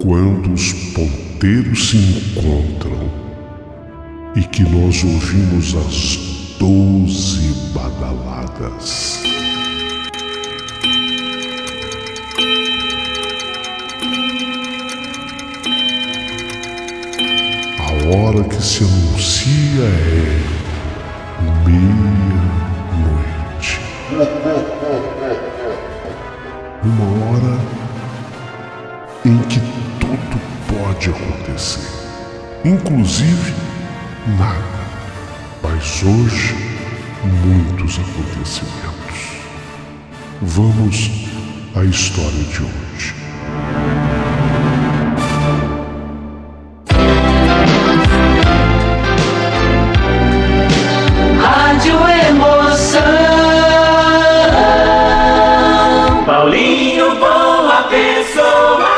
Quando os ponteiros se encontram e que nós ouvimos as 12 badaladas. A hora que se anuncia é meia-noite. Uma hora em que tudo pode acontecer, inclusive nada. Mas hoje, muitos acontecimentos. Vamos à história de hoje. Rádio Emoção. Paulinho Boa Pessoa.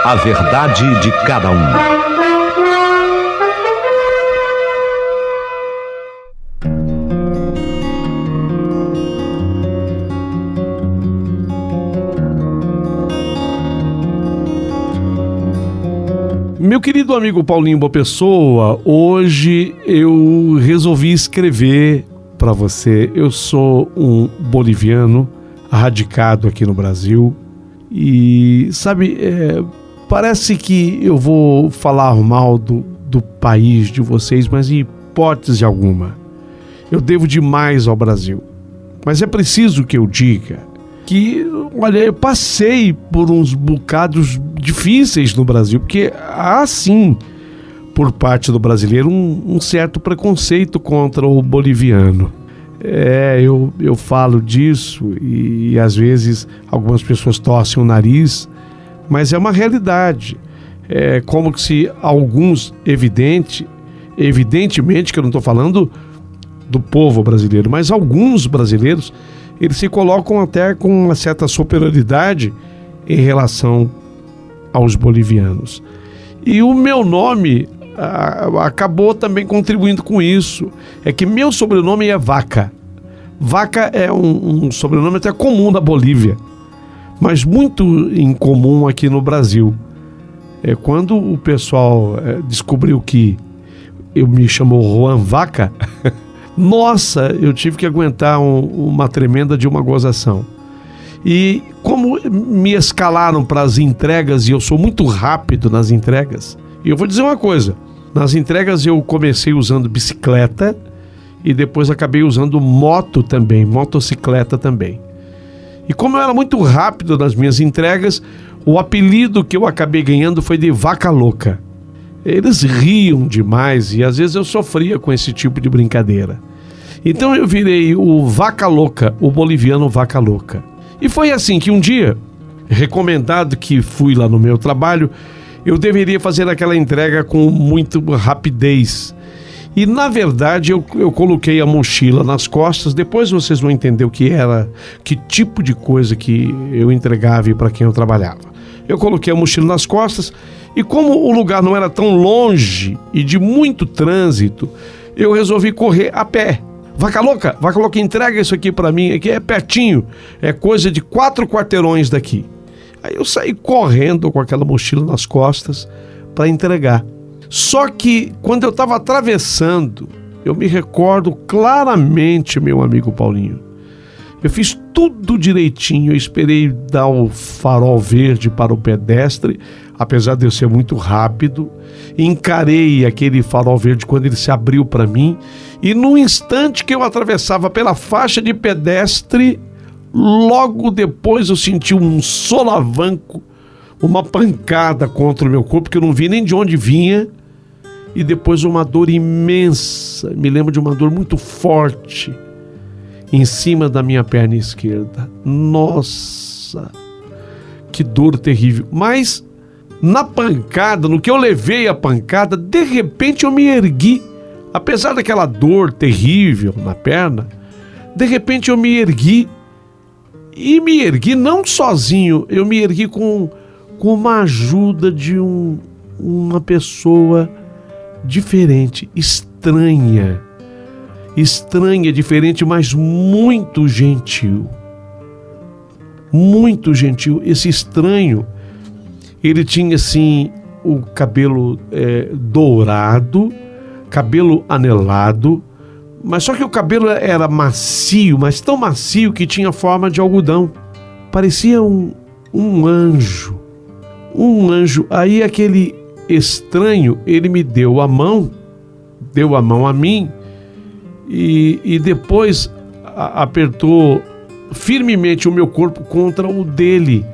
A verdade de cada um. Meu querido amigo Paulinho Boa Pessoa, hoje eu resolvi escrever para você. Eu sou um boliviano radicado aqui no Brasil e, sabe, parece que eu vou falar mal do país de vocês, mas em hipótese alguma. Eu devo demais ao Brasil. Mas é preciso que eu diga que, olha, eu passei por uns bocados difíceis no Brasil, porque há sim, por parte do brasileiro, um certo preconceito contra o boliviano. Eu falo disso e às vezes algumas pessoas torcem o nariz, mas é uma realidade. É como se alguns, evidentemente que eu não estou falando do povo brasileiro, mas alguns brasileiros, eles se colocam até com uma certa superioridade em relação aos bolivianos. E o meu nome acabou também contribuindo com isso. É que meu sobrenome é Vaca. Vaca é um sobrenome até comum na Bolívia, mas muito incomum aqui no Brasil. Quando o pessoal descobriu que eu me chamo Juan Vaca, nossa, eu tive que aguentar uma tremenda de uma gozação. E como me escalaram para as entregas, e eu sou muito rápido nas entregas, e eu vou dizer uma coisa, nas entregas eu comecei usando bicicleta e depois acabei usando moto também, motocicleta também. E como eu era muito rápido nas minhas entregas, o apelido que eu acabei ganhando foi de Vaca Louca. Eles riam demais e às vezes eu sofria com esse tipo de brincadeira. Então eu virei o Vaca Louca, o boliviano Vaca Louca. E foi assim que um dia, recomendado que fui lá no meu trabalho, eu deveria fazer aquela entrega com muita rapidez. E na verdade eu coloquei a mochila nas costas, depois vocês vão entender o que era, que tipo de coisa que eu entregava e para quem eu trabalhava. Eu coloquei a mochila nas costas e como o lugar não era tão longe e de muito trânsito, eu resolvi correr a pé. Vaca Louca, entrega isso aqui para mim, aqui é pertinho, é coisa de 4 quarteirões daqui. Aí eu saí correndo com aquela mochila nas costas para entregar. Só que quando eu estava atravessando, eu me recordo claramente, meu amigo Paulinho, eu fiz tudo direitinho, eu esperei dar o farol verde para o pedestre, apesar de eu ser muito rápido, encarei aquele farol verde quando ele se abriu para mim, e no instante que eu atravessava pela faixa de pedestre, logo depois eu senti um solavanco, uma pancada contra o meu corpo, que eu não vi nem de onde vinha, e depois uma dor imensa, me lembro de uma dor muito forte, em cima da minha perna esquerda. Nossa, que dor terrível. Mas na pancada, no que eu levei a pancada, de repente eu me ergui. Apesar daquela dor terrível na perna, de repente eu me ergui. E me ergui não sozinho, eu me ergui com uma ajuda de uma pessoa diferente, estranha, diferente, mas muito gentil. Muito gentil. Esse estranho, Ele tinha assim o cabelo dourado, cabelo anelado, mas só que o cabelo era macio, mas tão macio que tinha forma de algodão. Parecia um anjo. Um anjo. Aí aquele estranho, ele me deu a mão a mim e depois apertou firmemente o meu corpo contra o dele.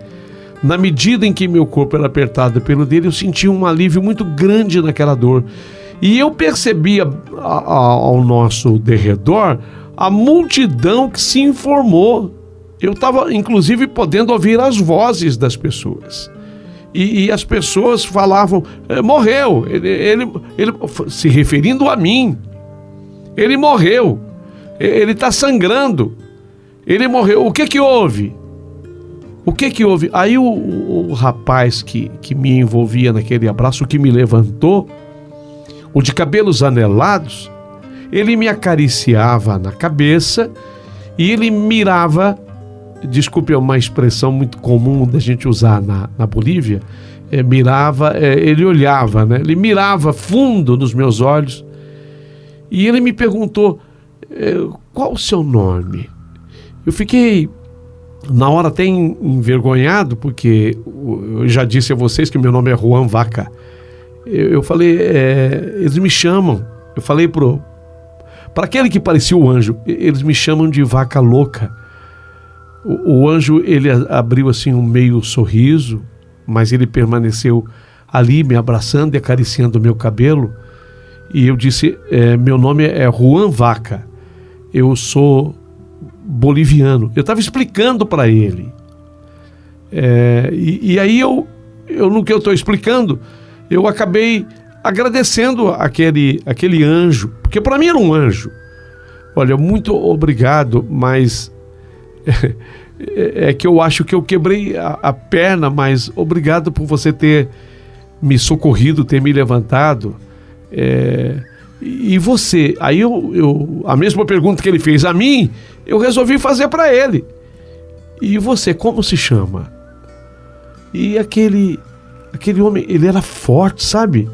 Na medida em que meu corpo era apertado pelo dele, eu sentia um alívio muito grande naquela dor. E eu percebia ao nosso derredor a multidão que se informou. Eu estava, inclusive, podendo ouvir as vozes das pessoas. E as pessoas falavam, morreu, ele se referindo a mim. Ele morreu, ele está sangrando, ele morreu. O que que houve? O que que houve? Aí o rapaz que me envolvia naquele abraço, que me levantou, o de cabelos anelados, ele me acariciava na cabeça e ele mirava, desculpe, é uma expressão muito comum da gente usar na Bolívia, ele olhava, né? Ele mirava fundo nos meus olhos e ele me perguntou, qual o seu nome? Eu fiquei, na hora, até envergonhado, porque eu já disse a vocês que meu nome é Juan Vaca. Eu falei, eles me chamam, eu falei para aquele que parecia o anjo, eles me chamam de Vaca Louca. O anjo, ele abriu assim um meio sorriso, mas ele permaneceu ali me abraçando e acariciando o meu cabelo. E eu disse, meu nome é Juan Vaca, eu sou boliviano. Eu estava explicando para ele. E aí no que eu estou explicando, eu acabei agradecendo aquele anjo, porque para mim era um anjo. Olha, muito obrigado, mas é que eu acho que eu quebrei a perna, mas obrigado por você ter me socorrido, ter me levantado. E você? Aí a mesma pergunta que ele fez a mim, eu resolvi fazer para ele. E você, como se chama? E aquele homem, ele era forte, sabe?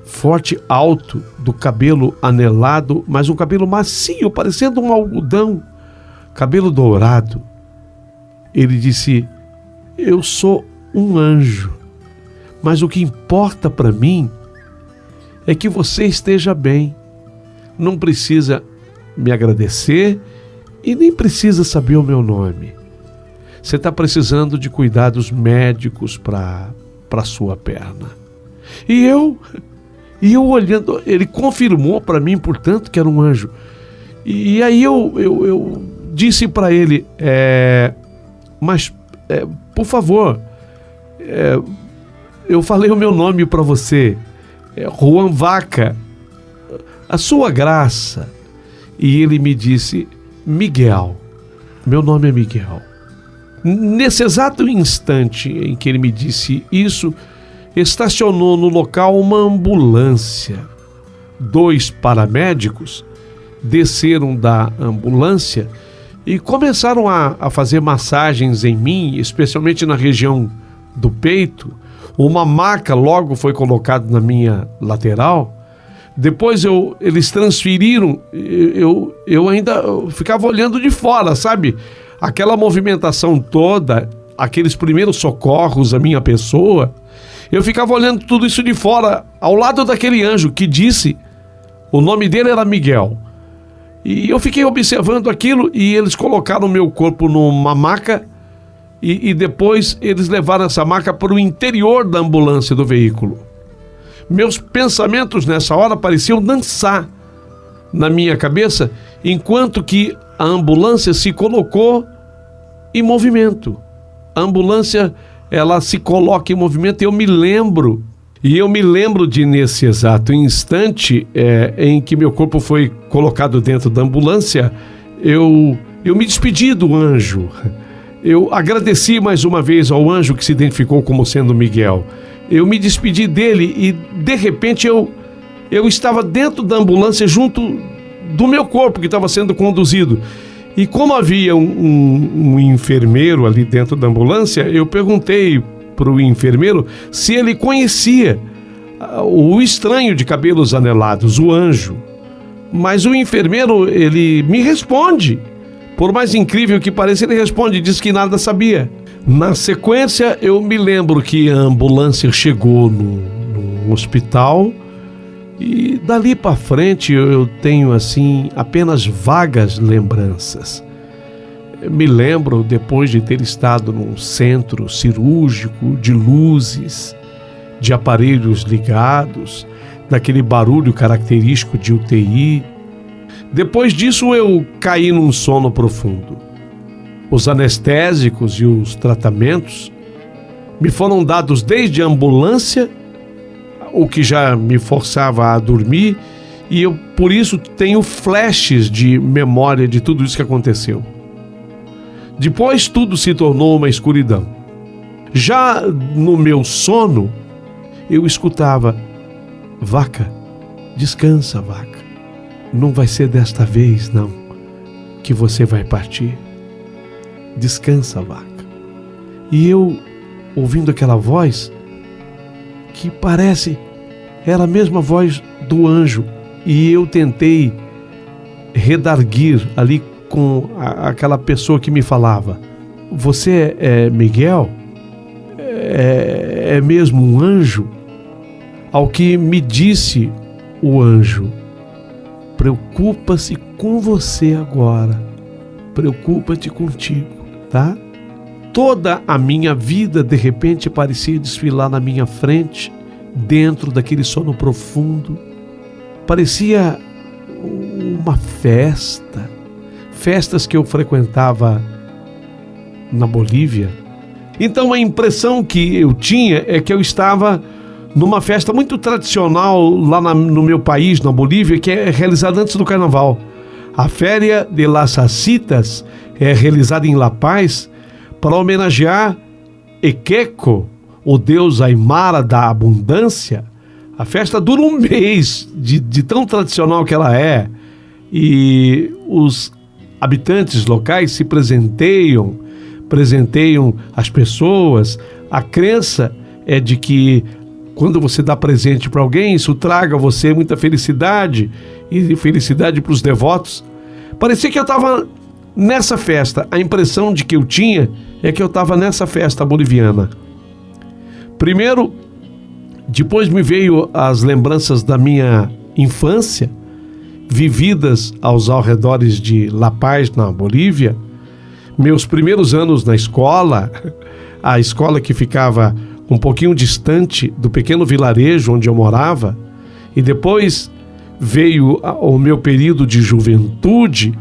Forte, alto, do cabelo anelado, mas um cabelo macio, parecendo um algodão, cabelo dourado. Ele disse, eu sou um anjo, mas o que importa para mim é que você esteja bem. Não precisa me agradecer e nem precisa saber o meu nome. Você está precisando de cuidados médicos para a sua perna. E eu olhando, ele confirmou para mim, portanto, que era um anjo. E aí eu disse para ele, mas, por favor, eu falei o meu nome para você, Juan Vaca, a sua graça. E ele me disse, Miguel, meu nome é Miguel. Nesse exato instante em que ele me disse isso, estacionou no local uma ambulância. 2 paramédicos desceram da ambulância e começaram a fazer massagens em mim, especialmente na região do peito. Uma maca logo foi colocada na minha lateral. Depois eles transferiram, eu ainda ficava olhando de fora, sabe? Aquela movimentação toda, aqueles primeiros socorros à minha pessoa, eu ficava olhando tudo isso de fora, ao lado daquele anjo que disse, o nome dele era Miguel. E eu fiquei observando aquilo e eles colocaram o meu corpo numa maca e depois eles levaram essa maca para o interior da ambulância do veículo. Meus pensamentos nessa hora pareciam dançar na minha cabeça, enquanto que a ambulância se colocou em movimento. A ambulância, ela se coloca em movimento. Eu me lembro de, nesse exato instante em que meu corpo foi colocado dentro da ambulância, eu me despedi do anjo. Eu agradeci mais uma vez ao anjo que se identificou como sendo Miguel. Eu me despedi dele e, de repente, eu estava dentro da ambulância junto do meu corpo que estava sendo conduzido. E como havia um enfermeiro ali dentro da ambulância, eu perguntei para o enfermeiro se ele conhecia o estranho de cabelos anelados, o anjo. Mas o enfermeiro, ele me responde. Por mais incrível que pareça, ele responde, diz que nada sabia. Na sequência, eu me lembro que a ambulância chegou no hospital e dali para frente eu tenho assim apenas vagas lembranças. Me lembro depois de ter estado num centro cirúrgico de luzes, de aparelhos ligados, daquele barulho característico de UTI. Depois disso eu caí num sono profundo. Os anestésicos e os tratamentos me foram dados desde a ambulância, o que já me forçava a dormir, e eu por isso tenho flashes de memória de tudo isso que aconteceu. Depois tudo se tornou uma escuridão. Já no meu sono, eu escutava: vaca, descansa, vaca. Não vai ser desta vez, não, que você vai partir. Descansa, vaca. E eu, ouvindo aquela voz, que era a mesma voz do anjo, e eu tentei redarguir ali com aquela pessoa que me falava: você é Miguel? É mesmo um anjo? Ao que me disse o anjo: preocupa-se com você agora, preocupa-te contigo, tá? Toda a minha vida de repente parecia desfilar na minha frente, dentro daquele sono profundo. Parecia uma festas que eu frequentava na Bolívia. Então a impressão que eu tinha é que eu estava numa festa muito tradicional lá no meu país, na Bolívia, que é realizada antes do carnaval. A Féria de las Jacitas é realizada em La Paz para homenagear Equeco, o deus Aymara da abundância. A festa dura um mês, de tão tradicional que ela é, e os habitantes locais se presenteiam as pessoas. A crença é de que quando você dá presente para alguém, isso traga a você muita felicidade, e felicidade para os devotos. Parecia que eu estava nessa festa. A impressão de que eu tinha é que eu estava nessa festa boliviana. Primeiro, depois me veio as lembranças da minha infância, vividas aos arredores de La Paz, na Bolívia. Meus primeiros anos na escola, a escola que ficava um pouquinho distante do pequeno vilarejo onde eu morava, e depois veio o meu período de juventude,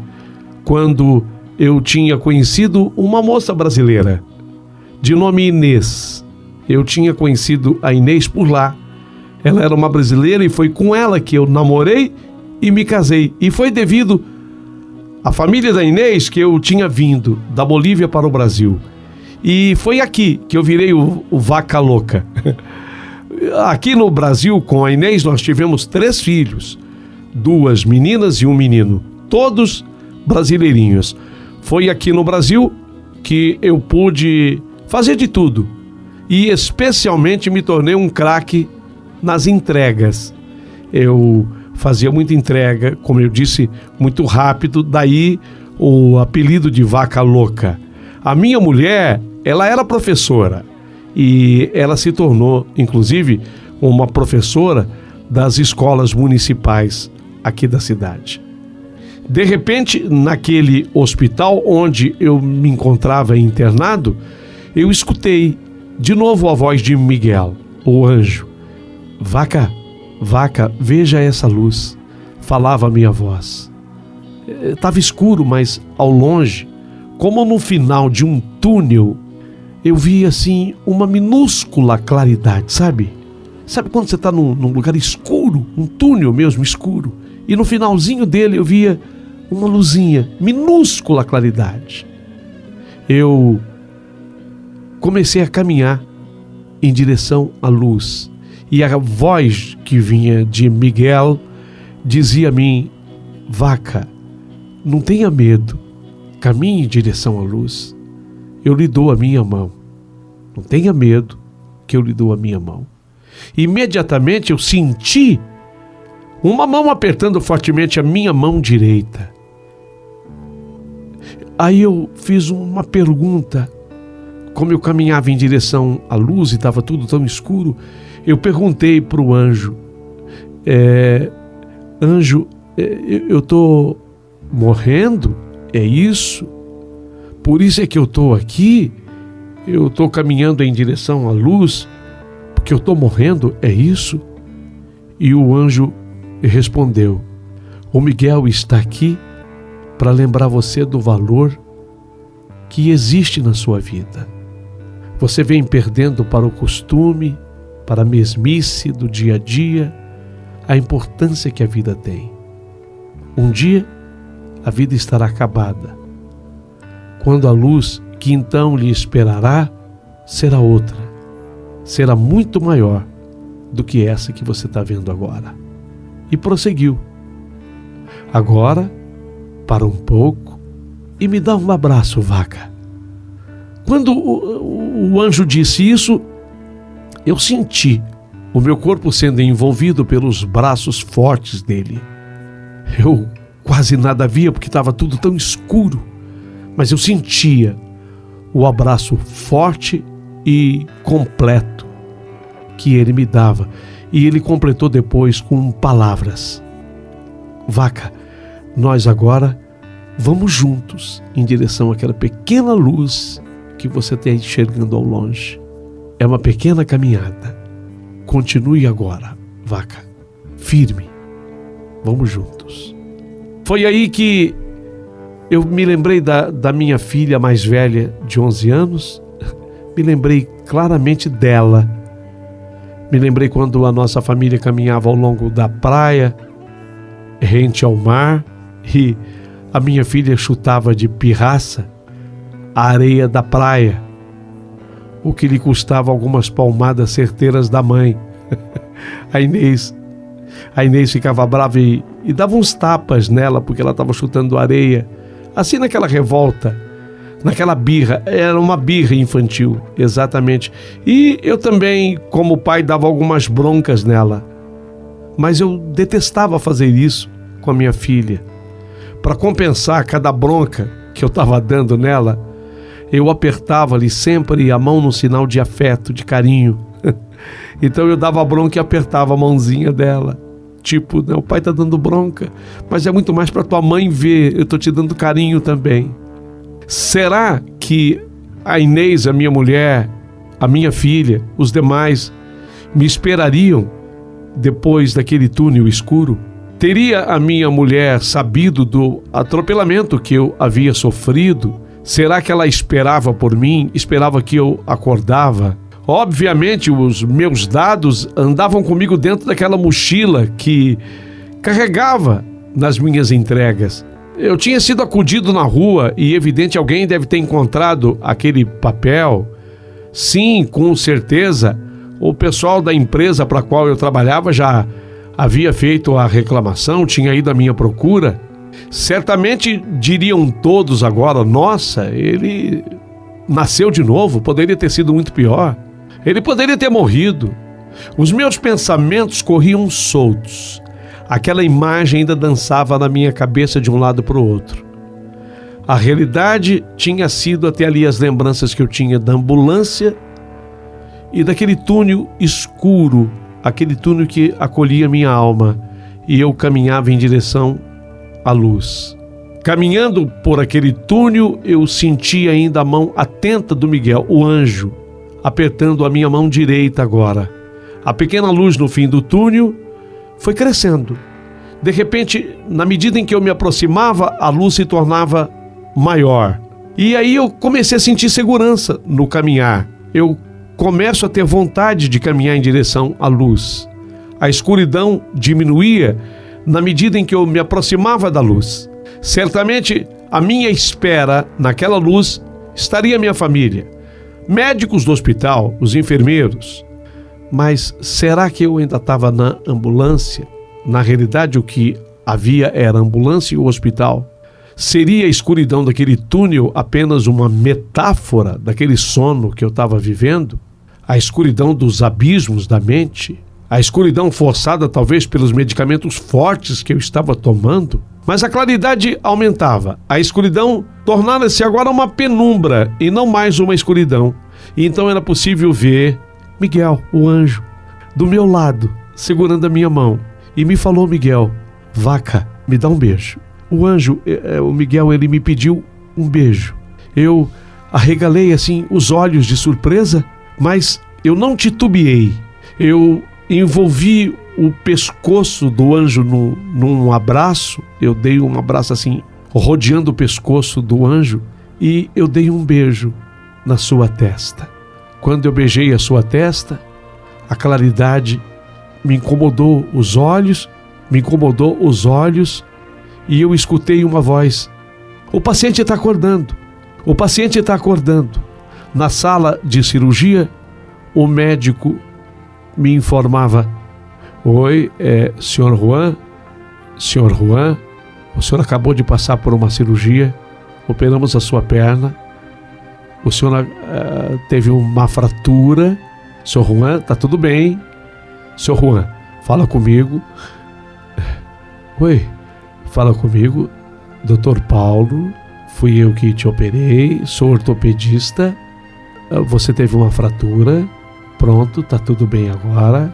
quando eu tinha conhecido uma moça brasileira, de nome Inês. Eu tinha conhecido a Inês por lá. Ela era uma brasileira e foi com ela que eu namorei e me casei. E foi devido à família da Inês que eu tinha vindo da Bolívia para o Brasil. E foi aqui que eu virei o Vaca Louca. Aqui no Brasil, com a Inês, nós tivemos 3 filhos. 2 meninas e 1 menino. Todos brasileirinhos. Foi aqui no Brasil que eu pude fazer de tudo. E especialmente me tornei um craque nas entregas. Eu fazia muita entrega, como eu disse, muito rápido, daí o apelido de Vaca Louca. A minha mulher, ela era professora e ela se tornou, inclusive, uma professora das escolas municipais aqui da cidade. De repente, naquele hospital onde eu me encontrava internado, eu escutei de novo a voz de Miguel, o anjo. Vaca, vaca, veja essa luz, falava a minha voz. Estava escuro, mas ao longe, como no final de um túnel, eu vi assim uma minúscula claridade, sabe? Sabe quando você está num lugar escuro, um túnel mesmo escuro, e no finalzinho dele eu via uma luzinha, minúscula claridade. Eu comecei a caminhar em direção à luz, e a voz que vinha de Miguel dizia a mim: Vaca, não tenha medo, caminhe em direção à luz, eu lhe dou a minha mão. Não tenha medo, que eu lhe dou a minha mão. Imediatamente eu senti uma mão apertando fortemente a minha mão direita. Aí eu fiz uma pergunta. Como eu caminhava em direção à luz e estava tudo tão escuro, eu perguntei para o anjo: anjo, eu estou morrendo? É isso? Por isso é que eu estou aqui? Eu estou caminhando em direção à luz porque eu estou morrendo? É isso? E o anjo respondeu: o Miguel está aqui para lembrar você do valor que existe na sua vida. Você vem perdendo para o costume, para a mesmice do dia a dia, a importância que a vida tem. Um dia, a vida estará acabada. Quando a luz que então lhe esperará será outra, será muito maior do que essa que você está vendo agora. E prosseguiu: agora, para um pouco e me dá um abraço, vaca. Quando o anjo disse isso, eu senti o meu corpo sendo envolvido pelos braços fortes dele. Eu quase nada via porque estava tudo tão escuro, mas eu sentia o abraço forte e completo que ele me dava. E ele completou depois com palavras: vaca, nós agora vamos juntos em direção àquela pequena luz que você está enxergando ao longe. É uma pequena caminhada. Continue agora, vaca, firme. Vamos juntos. Foi aí que eu me lembrei da minha filha mais velha, de 11 anos. Me lembrei claramente dela. Me lembrei quando a nossa família caminhava ao longo da praia, rente ao mar, e a minha filha chutava de pirraça a areia da praia, o que lhe custava algumas palmadas certeiras da mãe. A Inês ficava brava e dava uns tapas nela porque ela estava chutando areia, assim naquela revolta, naquela birra. Era uma birra infantil, exatamente. E eu também, como pai, dava algumas broncas nela, mas eu detestava fazer isso com a minha filha. Para compensar cada bronca que eu estava dando nela, eu apertava-lhe sempre a mão no sinal de afeto, de carinho. Então eu dava bronca e apertava a mãozinha dela. Tipo, o pai está dando bronca, mas é muito mais para tua mãe ver, eu estou te dando carinho também. Será que a Inês, a minha mulher, a minha filha, os demais, me esperariam depois daquele túnel escuro? Teria a minha mulher sabido do atropelamento que eu havia sofrido? Será que ela esperava por mim? Esperava que eu acordava? Obviamente, os meus dados andavam comigo dentro daquela mochila que carregava nas minhas entregas. Eu tinha sido acudido na rua e, evidente, alguém deve ter encontrado aquele papel. Sim, com certeza, o pessoal da empresa para a qual eu trabalhava já havia feito a reclamação, tinha ido à minha procura. Certamente diriam todos agora: nossa, ele nasceu de novo, poderia ter sido muito pior. Ele poderia ter morrido. Os meus pensamentos corriam soltos. Aquela imagem ainda dançava na minha cabeça de um lado para o outro. A realidade tinha sido até ali as lembranças que eu tinha da ambulância e daquele túnel escuro, aquele túnel que acolhia minha alma, e eu caminhava em direção à luz. Caminhando por aquele túnel, eu senti ainda a mão atenta do Miguel, o anjo, apertando a minha mão direita agora. A pequena luz no fim do túnel foi crescendo. De repente, na medida em que eu me aproximava, a luz se tornava maior. E aí eu comecei a sentir segurança no caminhar. Eu começo a ter vontade de caminhar em direção à luz. A escuridão diminuía na medida em que eu me aproximava da luz. Certamente, à minha espera, naquela luz, estaria minha família, médicos do hospital, os enfermeiros. Mas será que eu ainda estava na ambulância? Na realidade, o que havia era a ambulância e o hospital. Seria a escuridão daquele túnel apenas uma metáfora daquele sono que eu estava vivendo? a escuridão dos abismos da mente, a escuridão forçada talvez pelos medicamentos fortes que eu estava tomando, mas a claridade aumentava. A escuridão tornara-se agora uma penumbra e não mais uma escuridão. E então era possível ver Miguel, o anjo, do meu lado, segurando a minha mão. E me falou: Miguel, Vaca, me dá um beijo. O anjo, o Miguel, ele me pediu um beijo. Eu arregalei assim os olhos de surpresa, mas eu não titubeei. Eu envolvi o pescoço do anjo num abraço. Eu dei um abraço assim, rodeando o pescoço do anjo, e eu dei um beijo na sua testa. Quando eu beijei a sua testa, a claridade me incomodou os olhos, e eu escutei uma voz: o paciente está acordando, o paciente está acordando. Na sala de cirurgia, o médico me informava: oi, senhor Juan, o senhor acabou de passar por uma cirurgia, operamos a sua perna, o senhor teve uma fratura. Senhor Juan, tá tudo bem. Senhor Juan, fala comigo. Oi, fala comigo. Doutor Paulo, fui eu que te operei, sou ortopedista. Você teve uma fratura. Pronto, tá tudo bem agora.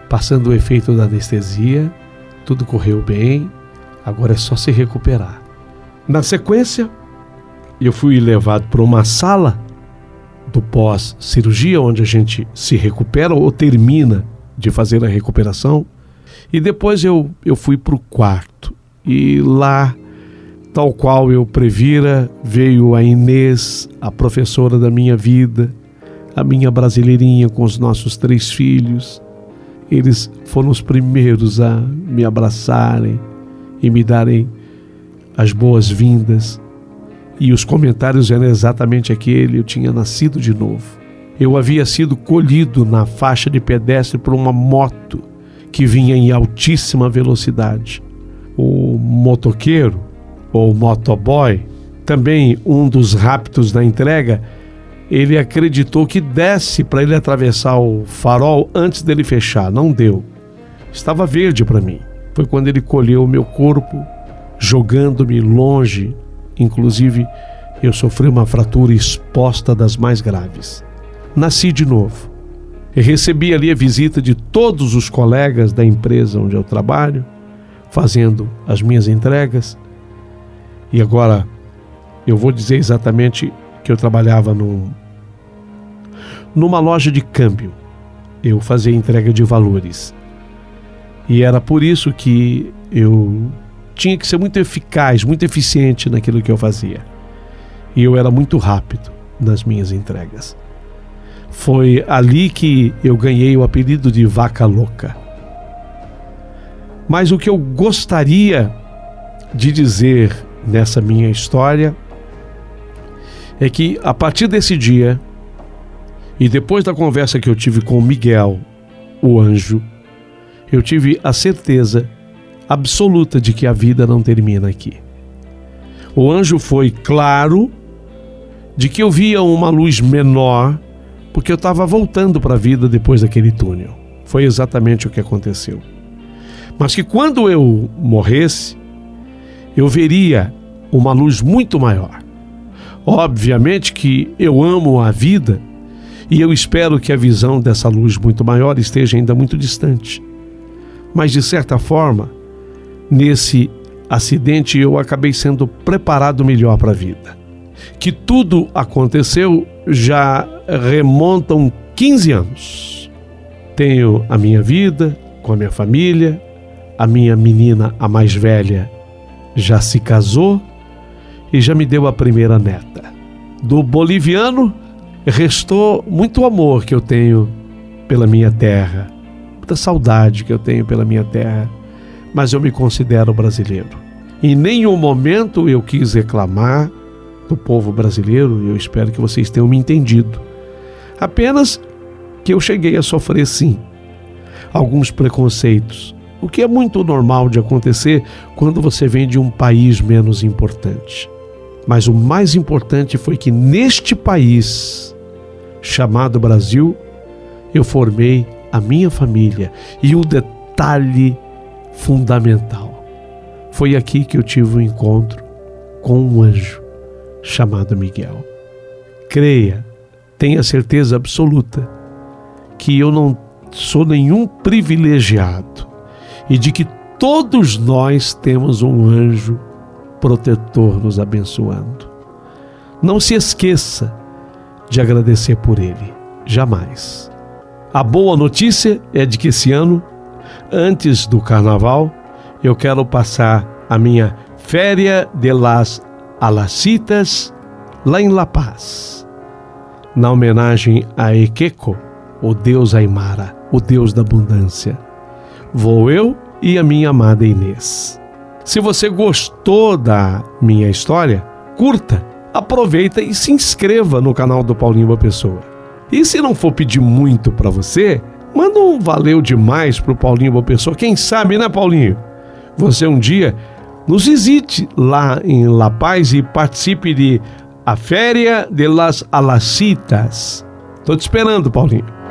Passando o efeito da anestesia, tudo correu bem. Agora é só se recuperar. Na sequência, eu fui levado para uma sala do pós-cirurgia, onde a gente se recupera ou termina de fazer a recuperação. E depois eu fui para o quarto. E lá, tal qual eu previra, veio a Inês, a professora da minha vida, a minha brasileirinha com os nossos 3 filhos. Eles foram os primeiros a me abraçarem e me darem as boas-vindas. E os comentários eram exatamente aquele: eu tinha nascido de novo. Eu havia sido colhido na faixa de pedestre por uma moto que vinha em altíssima velocidade. O motoqueiro, ou motoboy, também um dos rápidos da entrega, ele acreditou que desse para ele atravessar o farol antes dele fechar. Não deu. Estava verde para mim. Foi quando ele colheu o meu corpo, jogando-me longe. Inclusive, eu sofri uma fratura exposta das mais graves. Nasci de novo. E recebi ali a visita de todos os colegas da empresa onde eu trabalho, fazendo as minhas entregas. E agora, eu vou dizer exatamente que eu trabalhava numa loja de câmbio. Eu fazia entrega de valores. E era por isso que eu tinha que ser muito eficaz, muito eficiente naquilo que eu fazia. E eu era muito rápido nas minhas entregas. Foi ali que eu ganhei o apelido de Vaca Louca. Mas o que eu gostaria de dizer nessa minha história é que a partir desse dia, e depois da conversa que eu tive com o Miguel, o anjo, eu tive a certeza absoluta de que a vida não termina aqui. O anjo foi claro de que eu via uma luz menor, porque eu estava voltando para a vida depois daquele túnel. Foi exatamente o que aconteceu. Mas que quando eu morresse, eu veria uma luz muito maior. Obviamente que eu amo a vida e eu espero que a visão dessa luz muito maior esteja ainda muito distante. Mas de certa forma, nesse acidente eu acabei sendo preparado melhor para a vida. Que tudo aconteceu já remontam 15 anos. Tenho a minha vida com a minha família, a minha menina, a mais velha, já se casou e já me deu a primeira neta. Do boliviano, restou muito amor que eu tenho pela minha terra, muita saudade que eu tenho pela minha terra, mas eu me considero brasileiro. Em nenhum momento eu quis reclamar do povo brasileiro, e eu espero que vocês tenham me entendido. Apenas que eu cheguei a sofrer, sim, alguns preconceitos, o que é muito normal de acontecer quando você vem de um país menos importante. Mas o mais importante foi que neste país chamado Brasil, eu formei a minha família. E um detalhe fundamental: foi aqui que eu tive um encontro com um anjo chamado Miguel. Creia, tenha certeza absoluta que eu não sou nenhum privilegiado e de que todos nós temos um anjo protetor nos abençoando. Não se esqueça de agradecer por ele, jamais. A boa notícia é de que esse ano, antes do carnaval, eu quero passar a minha Féria de las Alacitas lá em La Paz, na homenagem a Equeco, o deus Aimara, o deus da abundância. Vou eu e a minha amada Inês. Se você gostou da minha história, curta, aproveita e se inscreva no canal do Paulinho Boa Pessoa. E se não for pedir muito para você, manda um valeu demais pro Paulinho Boa Pessoa. Quem sabe, né, Paulinho? Você um dia nos visite lá em La Paz e participe de a Féria de las Alacitas. Tô te esperando, Paulinho.